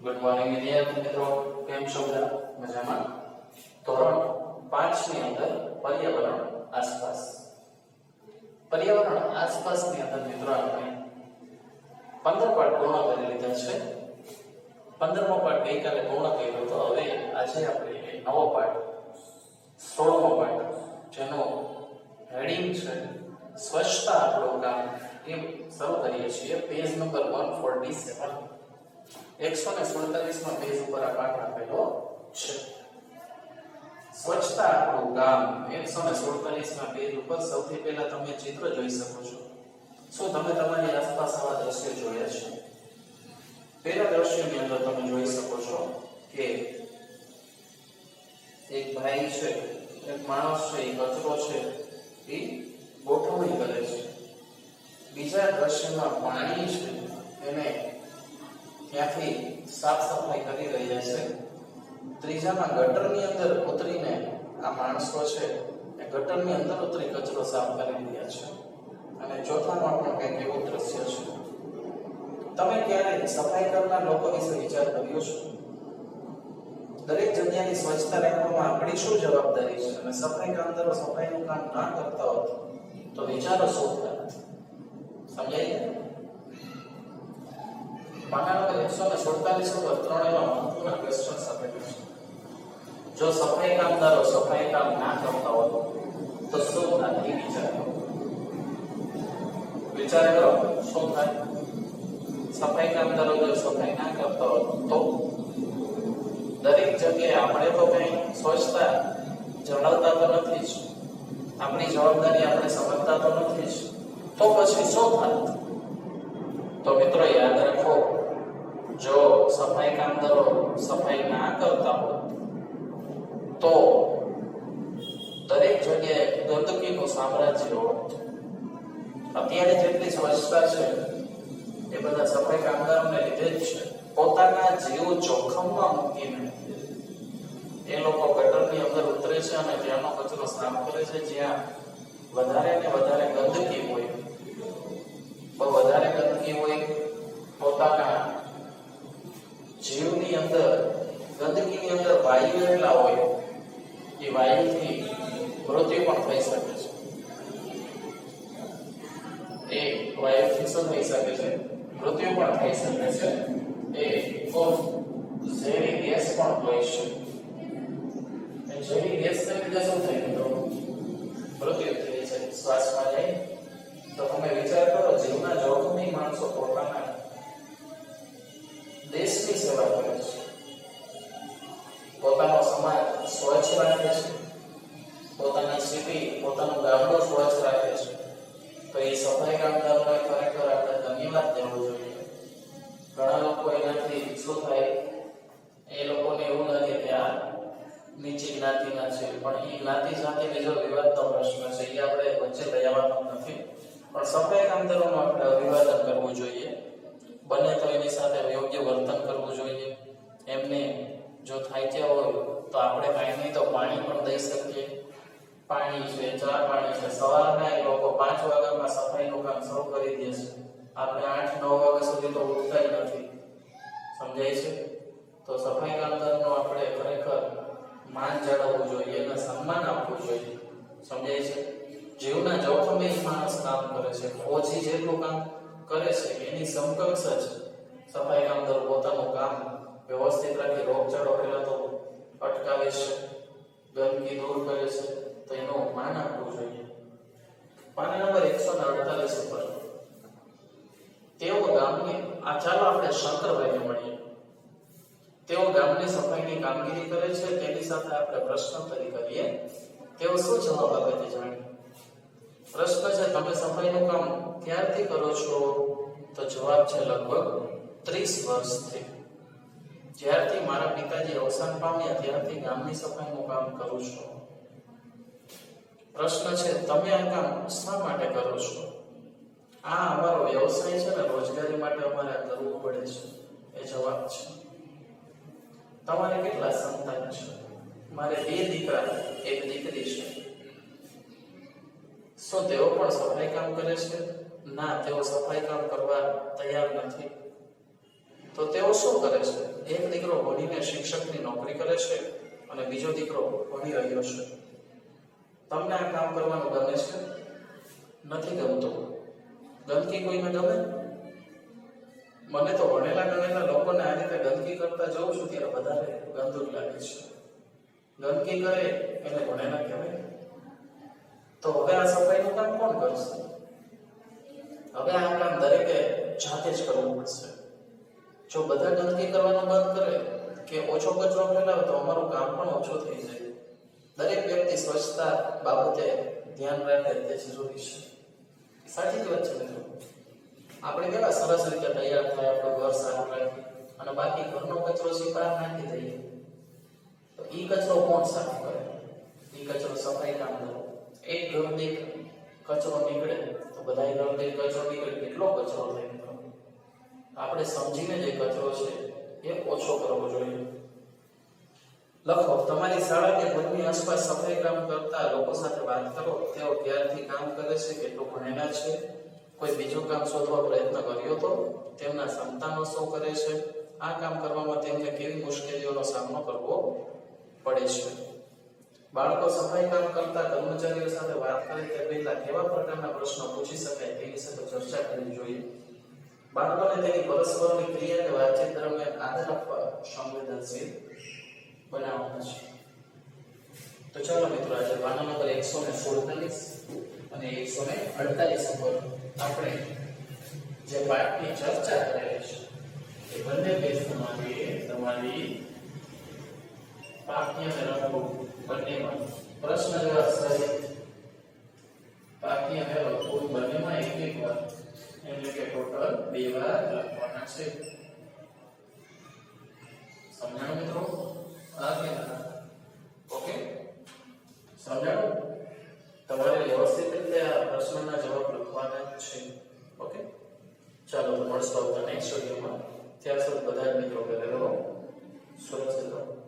Good morning વિદ્યાર્થી મિત્રો, કેમ છો બધા? મજામાં? ધોરણ 5 ની અંદર પર્યાવરણ આસપાસ. પર્યાવરણ આસપાસની અંદર મિત્રો આપણે 15 પાઠ પૂર્ણ કરી લીધા છે. 15મો પાઠ ગઈકાલે પૂર્ણ કર્યો તો હવે આજે આપણે નવો પાઠ 16મો પાઠ જેનો હેડિંગ છે સ્વચ્છતા આપણું કામ એ શરૂ કરીએ છીએ. પેજ નંબર 147 147 માં પેજ ઉપર આ પાઠ આપેલો છે. સ્વચ્છતા આપણું કામ 147 ના પેજ ઉપર સૌથી પહેલા તમે ચિત્ર જોઈ શકો છો. શું તમે તમારી આસપાસ આવા દ્રશ્યો જોયા છે? પહેલા દ્રશ્યની અંદર તમે જોઈ શકો છો કે એક ભાઈ છે, એક માણસ છે, એ કચરો છે એ ગોઠવણી કરે છે. બીજા દ્રશ્યમાં પાણી છે એને ત્યાંથી સાફ સફાઈ કરી રહ્યા છે. ત્રીજામાં ગટરની અંદર ઉતરીને આ માણસો છે એ ગટરની અંદર ઉતરી કચરો સાફ કરી રહ્યા છે. અને ચોથામાં પણ કંઈક એવું દ્રશ્ય છે. તમે ક્યારે સફાઈ કરનાર લોકો વિશે વિચાર કર્યો છે? દરેક જગ્યાની સ્વચ્છતા રાખવામાં આપણી શું જવાબદારી છે? અને સફાઈ કામદારો સફાઈનું કામ ના કરતા હોત તો વિચારો શું થાય? સમજાય? પાના નંબર 147 ઉપર 3 એવા મહત્વના ક્વેશ્ચન્સ આપેલા છે. જો સફાઈ કામદારો સફાઈ કામ ના કરતા હોત તો શું થાય? એ વિચાર કરો શું થાય? સફાઈ કામદારો જો સફાઈ ના કરતા હોત તો દરેક જગ્યાએ આપણે તો કઈ સ્વચ્છતા જાળવતા તો નથી જ, આપણી જવાબદારી આપણે સમજતા તો નથી જ, તો પછી શું થાય? તો મિત્રો યાદ રાખો, જો સફાઈ કામદારો સફાઈ ના કરતા હોય તો દરેક જગ્યાએ ગંદકીનું સામ્રાજ્ય હોત. અત્યારે જેટલી સ્વચ્છતા છે એ બધા સફાઈ કામદારોને લીધે જ છે. પોતાના જીવ જોખમમાં મૂકીને એ લોકો ગટરની અંદર ઉતરે છે અને ત્યાંનો કચરો સાફ કરે છે. જ્યાં વધારે ને વધારે ગંદકી હોય, બહુ વધારે ગંદકી હોય, પોતાના જીવની અંદર ગંદકીની અંદર વાયુ એટલા હોય એ વાયુથી મૃત્યુ પણ થઈ શકે છે. એ વાયુથી શું થઈ શકે છે? મૃત્યુ પણ થઈ શકે છે. એ ઝેરી ગેસ પણ હોય છે. એ ઝેરી ગેસ લીધે શું થઈ ગયું? મૃત્યુ થઈ છે. શ્વાસમાં જાય તો તમે વિચાર કરો, જીવના જોખમી માણસો પોતાના દેશની સેવા કરે છે, પોતાનો સમાજ સ્વચ્છ રાખે છે, પોતાની સિટી પોતાનું ગામડું સ્વચ્છ રાખે છે. તો એ સફાઈ કામદારોને ખરેખર આપણે ધન્યવાદ દેવો જોઈએ. ઘણા લોકો એનાથી શું થાય, એ લોકોને એવું લાગે કે આ નીચી જ્ઞાતિના છે, પણ એ જ્ઞાતિ સાથે બીજો વિવાદનો પ્રશ્ન છે, એ આપણે વચ્ચે લઈ આવવાનો નથી. પણ સફાઈ કામદારોનું આપણે અભિવાદન કરવું જોઈએ. બને તો એની સાથે યોગ્ય વર્તન કરવું જોઈએ. એમને જો થાક્યા હોય તો આપણે કાંઈ નહીં તો પાણી પણ દઈ શકીએ. પાણી છે, ચા પાણી છે. સવારના એ લોકો 5 વાગ્યામાં સફાઈનું કામ શરૂ કરી દે છે. આપણે 8-9 વાગ્યા સુધી તો ઉઠતા નથી. સમજાય છે? તો સફાઈ કામદારનું આપણે ખરેખર માન જાળવવું જોઈએ અને સન્માન આપવું જોઈએ. સમજાય છે? જીવના જોખમે માણસ કામ કરે છે. ફોજી જેટલું કામ કરે છે એની સમકક્ષ જ સફાઈ કામદારો પોતાનું કામ વ્યવસ્થિત રાખી રોગચાળો ફેલાતો અટકાવે છે, ગંદકી દૂર કરે છે. તો એનું માન આપવું જોઈએ. પાના નંબર 148 ઉપર તેઓ ગામની ચાલો આપણે શંકરભાઈને મળીએ. તેઓ ગામની સફાઈની કામગીરી કરે છે, તેની સાથે આપણે પ્રશ્નોત્તરી કરીએ. તેઓ શું જવાબ આપે તે જાણીએ. પ્રશ્ન છે, તમે સફાઈનું કામ ક્યારથી કરો છો? તો જવાબ છે લગભગ 30 વર્ષથી. જ્યારથી મારા પિતાજી અવસાન પામ્યા ત્યારથી ગામની સફાઈનું કામ કરું છું. પ્રશ્ન છે, તમે આ કામ શા માટે કરો છો? આ અમારો વ્યવસાય છે ને, રોજગારી માટે અમારે કરવું પડે છે. એ જવાબ છે. તમારે કેટલા સંતાન છે? મારે 2 દીકરા 1 દીકરી છે. શું તેઓ પણ સફાઈ કામ કરે છે? ના, તેઓ સફાઈ કામ કરવા તૈયાર નથી. તો તેઓ શું કરે છે? એક દીકરો ભણીને શિક્ષકની નોકરી કરે છે અને બીજો દીકરો ભણી રહ્યો છે. તમને આ કામ કરવાનું ગમે છે? નથી ગમતું. ગંદકી કોઈને ગમે? મને તો ભણેલા ગણેલા લોકોને આ રીતે ગંદકી કરતા જોઉં છું ત્યારે વધારે ગંદુ લાગે છે. ગંદકી કરે એને ભણેલા કહેવાય? તો હવે આ સફાઈનું કામ કોણ કરશે? હવે આ કામ દરેકે જાતે જ કરવું પડશે. જો બધા ગંદકી કરવાનું બંધ કરે કે ઓછો કચરો ફેલાવે તો અમારું કામ પણ ઓછું થઈ જાય. દરેક વ્યક્તિ સ્વચ્છતા બાબતે ધ્યાન રાખે તે જરૂરી છે. સાચી જ વાત છે મિત્રો. આપણે કેવા સરસ રીતે તૈયાર થાય, આપણું ઘર સારું રાખીએ અને બાકી ઘરનો કચરો બહાર નાખી દઈએ તો ઈ કચરો કોણ સાફ કરે? ઈ કચરો સફાઈ કામદારો. એક ઘર દીઠ કચરો નીકળે તો બધા ઘર દીઠ કચરો નીકળે, કેટલો કચરો થાય મિત્રો. આપણે સમજીને જે કચરો છે એ ઓછો કરવો જોઈએ. લખો, તમારી શાળા કે ઘરની આસપાસ સફાઈ કામ કરતા લોકો સાથે વાત કરો. તેઓ ક્યારથી કામ કરે છે, કેટલું ભણેલા છે, કોઈ બીજું કામ શોધવા પ્રયત્ન કર્યો તો, તેમના સંતાનો શું કરે છે, આ કામ કરવામાં તેમને કેવી મુશ્કેલીઓનો સામનો કરવો પડે છે. બાળકો સફાઈ કામ કરતા કર્મચારીઓ સાથે વાત કરે તે પહેલા કેવા પ્રકારના પ્રશ્નો પૂછી શકાય તે વિશે તો ચર્ચા કરવી જોઈએ. બાળકોને તેની પરસ્પરની ક્રિયા કે વાતચીત દરમિયાન આદર આપવા સંવેદનશીલ બનાવવાના છે. તો ચાલો મિત્રો, આજે પાના નંબર 147 અને 148 પર આપણે જે પાઠની ચર્ચા કરેલી છે એ બંને પેજમાંથી તમારી પાઠ્ય અને લઘુ બંનેમાં પ્રશ્ન જવાબ સહિત પાઠ્ય અને લઘુ બંનેમાં એક વાર એટલે કે ટોટલ 2 વાર લખવાના છે. સમજાણું મિત્રો? ઓકે, સમજાણું? તમારે વ્યવસ્થિત રીતે આ પ્રશ્નના જવાબ લખવાના છે. ઓકે, ચાલો તો મળશું આવતા નેક્સ્ટ વિડીયોમાં. ત્યાં સુધી બધા મિત્રો ઘરે રહો, સુરક્ષિત રહો.